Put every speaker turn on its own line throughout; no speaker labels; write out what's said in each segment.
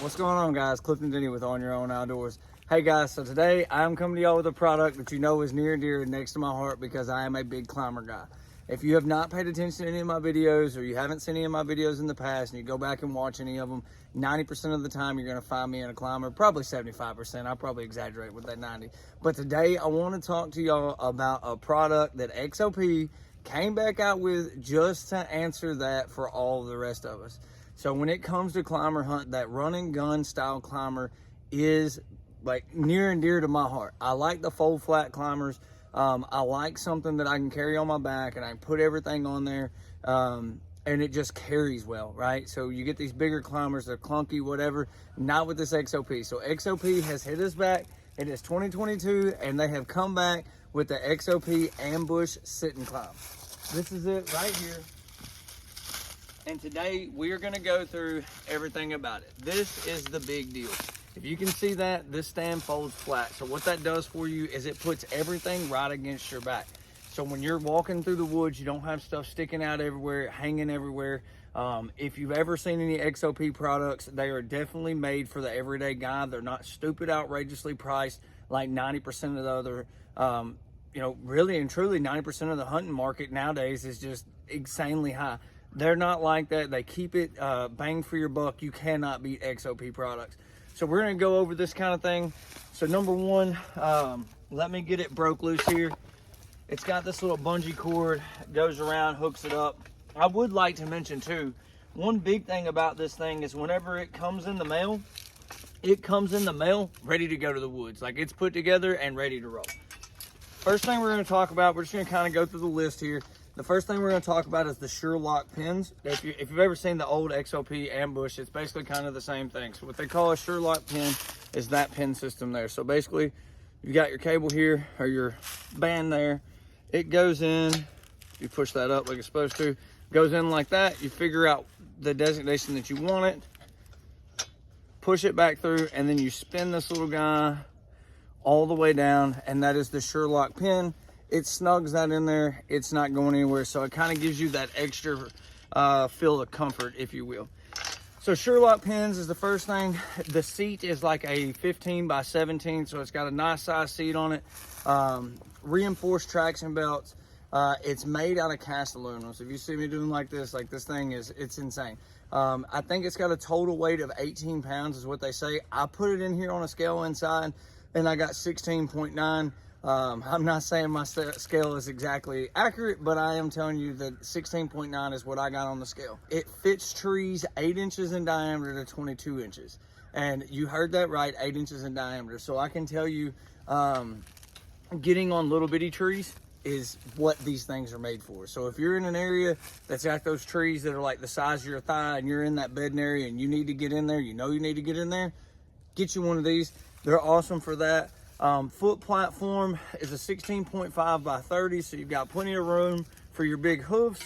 What's going on, guys? Clifton Denny with On Your Own Outdoors. Hey guys, so today I'm coming to y'all with a product that you know is near and dear next to my heart because I am a big climber guy. If you have not paid attention to any of my videos or you haven't seen any of my videos in the past and you go back and watch any of them, 90% of the time you're going to find me in a climber, probably 75%. I'll probably exaggerate with that 90. But today I want to talk to y'all about a product that XOP came back out with just to answer that for all the rest of us. So when it comes to climber hunt, that run and gun style climber is like near and dear to my heart. I like the fold flat climbers. I like something that I can carry on my back and I can put everything on there, and it just carries well, right? So you get these bigger climbers, they're clunky, whatever, not with this XOP. So XOP has hit us back. It is 2022 and they have come back with the XOP Ambush Sit and Climb. This is it right here. And today we are gonna go through everything about it. This is the big deal. If you can see that, this stand folds flat. So what that does for you is it puts everything right against your back. So when you're walking through the woods, you don't have stuff sticking out everywhere, hanging everywhere. If you've ever seen any XOP products, they are definitely made for the everyday guy. They're not stupid, outrageously priced like 90% of the other, really and truly 90% of the hunting market nowadays is just insanely high. They're not like that. They keep it bang for your buck. You cannot beat XOP products. So we're gonna go over this kind of thing. So number one, let me get it broke loose here. It's got this little bungee cord, goes around, hooks it up. I would like to mention too, one big thing about this thing is whenever it comes in the mail, ready to go to the woods. Like it's put together and ready to roll. First thing we're gonna talk about, we're just gonna kind of go through the list here. The first thing we're going to talk about is the Sure-Lock pins. If you've ever seen the old XOP Ambush, it's basically kind of the same thing. So what they call a Sure-Lock pin is that pin system there. So basically, you got your cable here, or your band there. It goes in, you push that up like it's supposed to, goes in like that. You figure out the designation that you want it, push it back through, and then you spin this little guy all the way down, and that is the Sure-Lock pin. It snugs that in there. It's not going anywhere. So it kind of gives you that extra feel of comfort, if you will. So Sure-Lock pins is the first thing. The seat is like a 15 by 17. So it's got a nice size seat on it. Reinforced traction belts. It's made out of cast aluminum. So if you see me doing like this thing it's insane. I think it's got a total weight of 18 pounds is what they say. I put it in here on a scale inside and I got 16.9. I'm not saying my scale is exactly accurate, but I am telling you that 16.9 is what I got on the scale. It fits trees 8 inches in diameter to 22 inches. And you heard that right, 8 inches in diameter. So I can tell you, getting on little bitty trees is what these things are made for. So if you're in an area that's got those trees that are like the size of your thigh and you're in that bedding area and you need to get in there, you know you need to get in there, get you one of these. They're awesome for that. Foot platform is a 16.5 by 30, so you've got plenty of room for your big hoofs.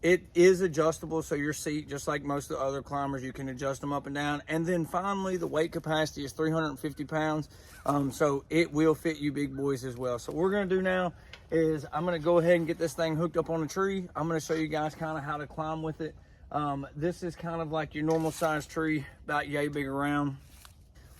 It is adjustable, so your seat, just like most of the other climbers, you can adjust them up and down. And then finally, the weight capacity is 350 pounds, so it will fit you big boys as well. So what we're going to do now is I'm going to go ahead and get this thing hooked up on a tree. I'm going to show you guys kind of how to climb with it. This is kind of like your normal size tree, about yay big around.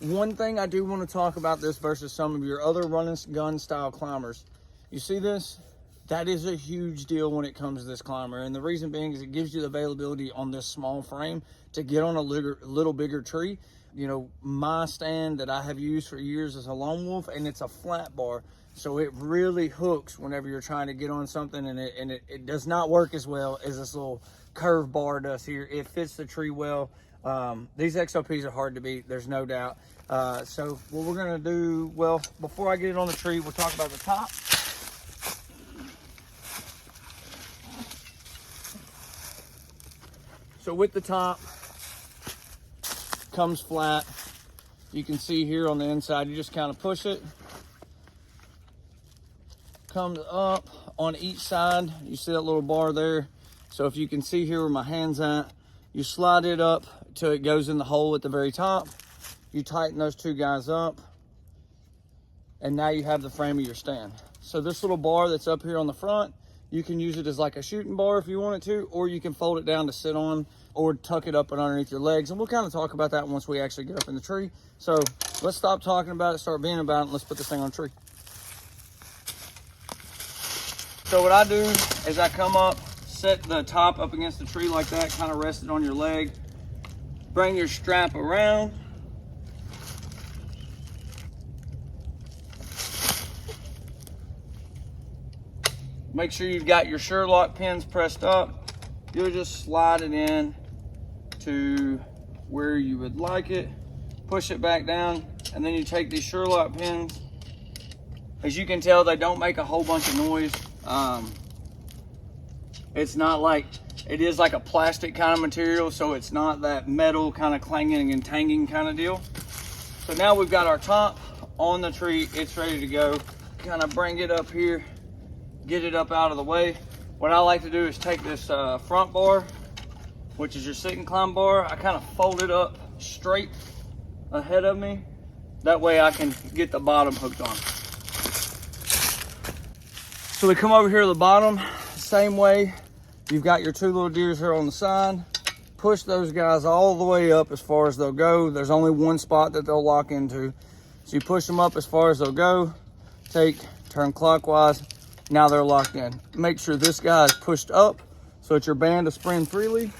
One thing I do want to talk about this versus some of your other run and gun style climbers. You see this? That is a huge deal when it comes to this climber. And the reason being is it gives you the availability on this small frame to get on a little bigger tree. You know, my stand that I have used for years is a Lone Wolf and it's a flat bar. So it really hooks whenever you're trying to get on something, and it does not work as well as this little curved bar does here. It fits the tree well. These XOPs are hard to beat, there's no doubt. So what we're gonna do, well, before I get it on the tree, we'll talk about the top. So with the top, comes flat. You can see here on the inside, you just kind of push it. Comes up on each side. You see that little bar there? So if you can see here where my hand's at, you slide it up till it goes in the hole at the very top. You tighten those two guys up, and now you have the frame of your stand. So this little bar that's up here on the front, you can use it as like a shooting bar if you want it to, or you can fold it down to sit on, or tuck it up and underneath your legs. And we'll kind of talk about that once we actually get up in the tree. So let's stop talking about it, start being about it, and let's put this thing on a tree. So what I do is I come up, set the top up against the tree like that, kind of rest it on your leg. Bring your strap around. Make sure you've got your Sherlock pins pressed up. You'll just slide it in to where you would like it. Push it back down, and then you take these Sherlock pins. As you can tell, they don't make a whole bunch of noise. It's not like, it is like a plastic kind of material, so it's not that metal kind of clanging and tanging kind of deal. So now we've got our top on the tree. It's ready to go. Kind of bring it up here, get it up out of the way. What I like to do is take this front bar, which is your sit and climb bar. I kind of fold it up straight ahead of me. That way I can get the bottom hooked on. So we come over here to the bottom, same way. You've got your two little deers here on the side. Push those guys all the way up as far as they'll go. There's only one spot that they'll lock into. So you push them up as far as they'll go. Turn clockwise. Now they're locked in. Make sure this guy is pushed up so that your band will spring freely.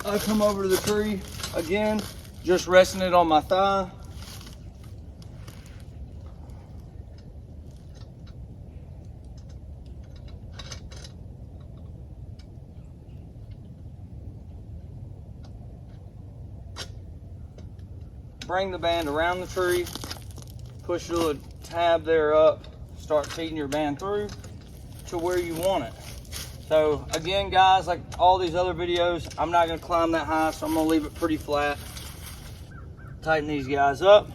I come over to the tree again, just resting it on my thigh. Bring the band around the tree, push your little tab there up, start feeding your band through to where you want it. So again, guys, like all these other videos, I'm not gonna climb that high, so I'm gonna leave it pretty flat. Tighten these guys up,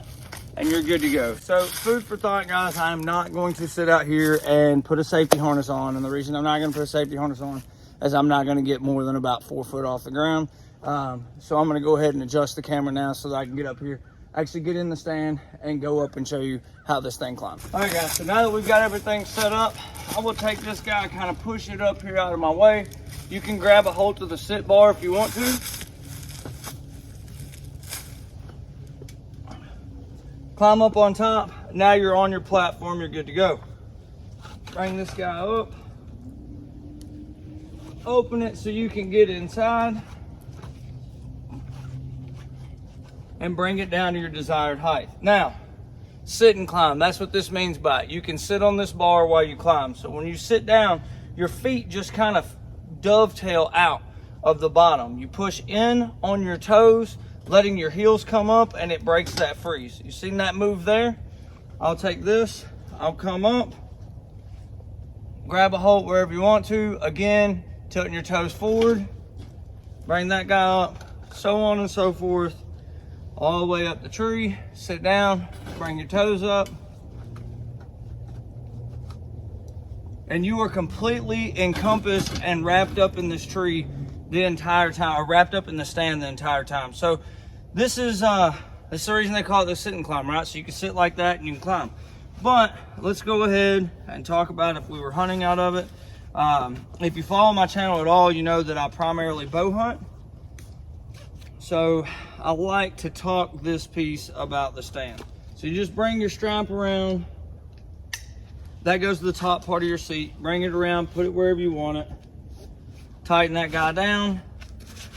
and you're good to go. So food for thought, guys, I'm not going to sit out here and put a safety harness on. And the reason I'm not gonna put a safety harness on is I'm not gonna get more than about 4 foot off the ground. So I'm gonna go ahead and adjust the camera now so that I can get up here, actually get in the stand and go up and show you how this thing climbs. All right, guys, so now that we've got everything set up, I will take this guy, kind of push it up here out of my way. You can grab a hold of the sit bar if you want to. Climb up on top. Now you're on your platform, you're good to go. Bring this guy up. Open it so you can get inside. And bring it down to your desired height. Now, sit and climb. That's what this means by it. You can sit on this bar while you climb. So when you sit down, your feet just kind of dovetail out of the bottom. You push in on your toes, letting your heels come up, and it breaks that freeze. You seen that move there? I'll take this, I'll come up, grab a hold wherever you want to. Again, tilting your toes forward, bring that guy up, so on and so forth. All the way up the tree, sit down, bring your toes up. And you are completely encompassed and wrapped up in this tree the entire time, or wrapped up in the stand the entire time. So this is the reason they call it the sit and climb, right? So you can sit like that and you can climb. But let's go ahead and talk about if we were hunting out of it. If you follow my channel at all, you know that I primarily bow hunt. So I like to talk this piece about the stand. So you just bring your strap around. That goes to the top part of your seat. Bring it around, put it wherever you want it. Tighten that guy down.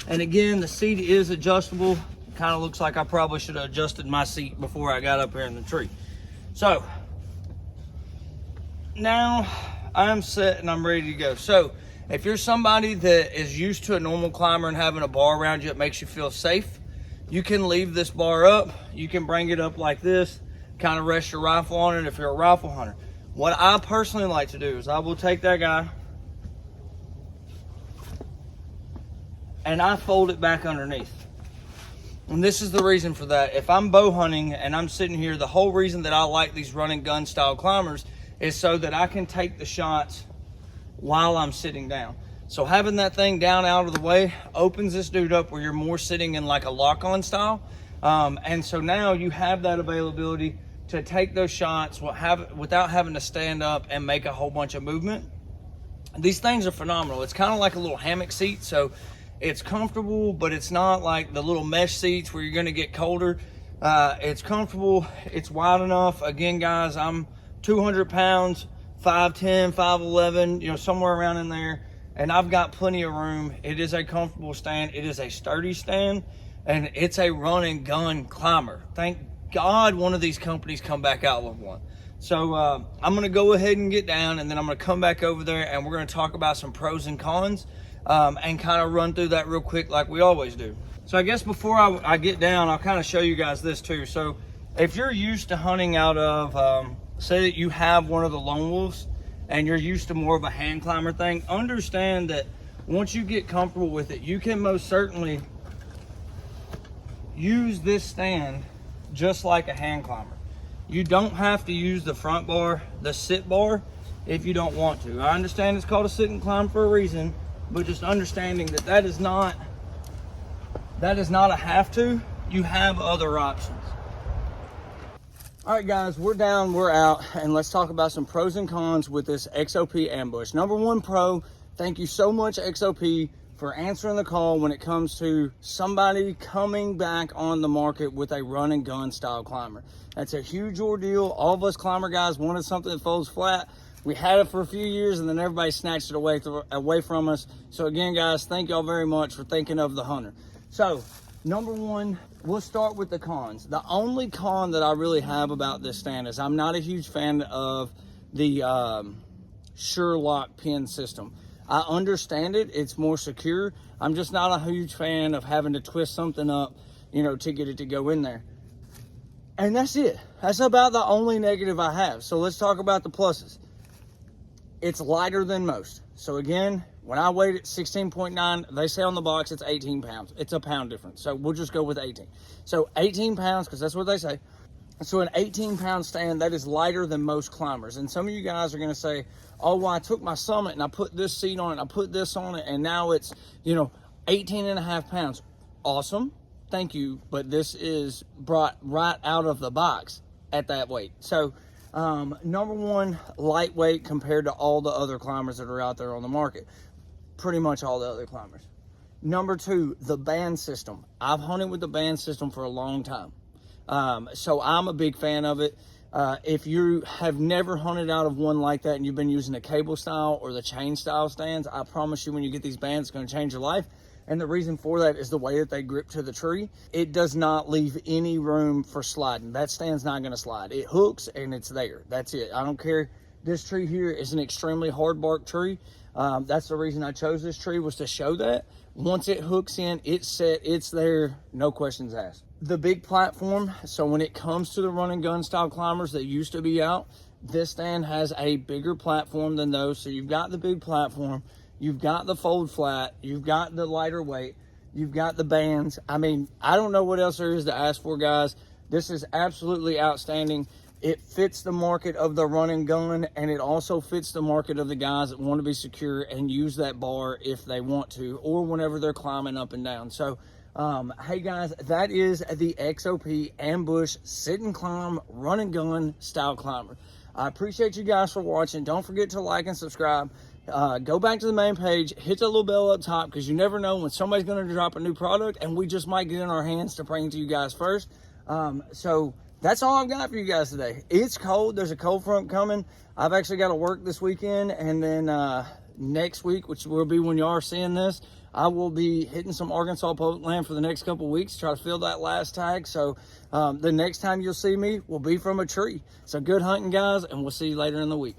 And again, the seat is adjustable. Kind of looks like I probably should have adjusted my seat before I got up here in the tree. So now I'm set and I'm ready to go. So if you're somebody that is used to a normal climber and having a bar around you that makes you feel safe, you can leave this bar up. You can bring it up like this, kind of rest your rifle on it if you're a rifle hunter. What I personally like to do is I will take that guy and I fold it back underneath. And this is the reason for that. If I'm bow hunting and I'm sitting here, the whole reason that I like these running gun style climbers is so that I can take the shots while I'm sitting down. So having that thing down out of the way opens this dude up where you're more sitting in like a lock-on style. And so now you have that availability to take those shots without having to stand up and make a whole bunch of movement. These things are phenomenal. It's kind of like a little hammock seat. So It's comfortable, but it's not like the little mesh seats where you're gonna get colder. It's comfortable, it's wide enough. Again, guys, I'm 200 pounds, 5'10", 5'11", you know, somewhere around in there. And I've got plenty of room. It is a comfortable stand. It is a sturdy stand, and it's a run and gun climber. Thank God one of these companies come back out with one. So I'm gonna go ahead and get down, and then I'm gonna come back over there, and we're gonna talk about some pros and cons, and kind of run through that real quick like we always do. So I guess before I get down, I'll kind of show you guys this too. So if you're used to hunting out of, say that you have one of the lone wolves, and you're used to more of a hand climber thing, understand that once you get comfortable with it, you can most certainly use this stand just like a hand climber. You don't have to use the front bar, the sit bar, if you don't want to. I understand it's called a sit and climb for a reason, but just understanding that that is not a have to. You have other options. All right, guys, we're down, we're out, and let's talk about some pros and cons with this XOP ambush. Number one pro, thank you so much, XOP, for answering the call when it comes to somebody coming back on the market with a run and gun style climber. That's a huge ordeal. All of us climber guys wanted something that folds flat. We had it for a few years, and then everybody snatched it away from us. So again, guys, thank y'all very much for thinking of the hunter. So number one, we'll start with the cons. The only con that I really have about this stand is I'm not a huge fan of the Sure-Lock pin system. I understand it, it's more secure. I'm just not a huge fan of having to twist something up, you know, to get it to go in there. And that's it. That's about the only negative I have. So let's talk about the pluses. It's lighter than most. So again, when I weighed it 16.9, they say on the box it's 18 pounds. It's a pound difference. So we'll just go with 18. So 18 pounds, because that's what they say. So an 18-pound stand, that is lighter than most climbers. And some of you guys are going to say, oh, well, I took my Summit and I put this seat on it, I put this on it, and now it's, you know, 18 and a half pounds. Awesome. Thank you. But this is brought right out of the box at that weight. So number one, lightweight compared to all the other climbers that are out there on the market. Pretty much all the other climbers. Number two, the band system. I've hunted with the band system for a long time. So I'm a big fan of it. If you have never hunted out of one like that and you've been using the cable style or the chain style stands, I promise you when you get these bands, it's going to change your life. And the reason for that is the way that they grip to the tree. It does not leave any room for sliding. That stand's not going to slide. It hooks and it's there. That's it. I don't care. This tree here is an extremely hard bark tree. That's the reason I chose this tree, was to show that once it hooks in, it's set, it's there, no questions asked. The big platform, so when it comes to the run and gun style climbers that used to be out, this stand has a bigger platform than those. So you've got the big platform, you've got the fold flat, you've got the lighter weight, you've got the bands. I mean, I don't know what else there is to ask for, guys. This is absolutely outstanding. It fits the market of the run and gun, and it also fits the market of the guys that want to be secure and use that bar if they want to, or whenever they're climbing up and down. So hey guys, that is the XOP Ambush Sit and Climb Run and Gun Style Climber. I appreciate you guys for watching. Don't forget to like and subscribe. Go back to the main page, hit the little bell up top, because you never know when somebody's going to drop a new product, and we just might get in our hands to bring it to you guys first. So that's all I've got for you guys today. It's cold. There's a cold front coming. I've actually got to work this weekend, and then next week, which will be when you are seeing this, I will be hitting some Arkansas public land for the next couple of weeks, try to fill that last tag. So the next time you'll see me will be from a tree. So good hunting, guys, and we'll see you later in the week.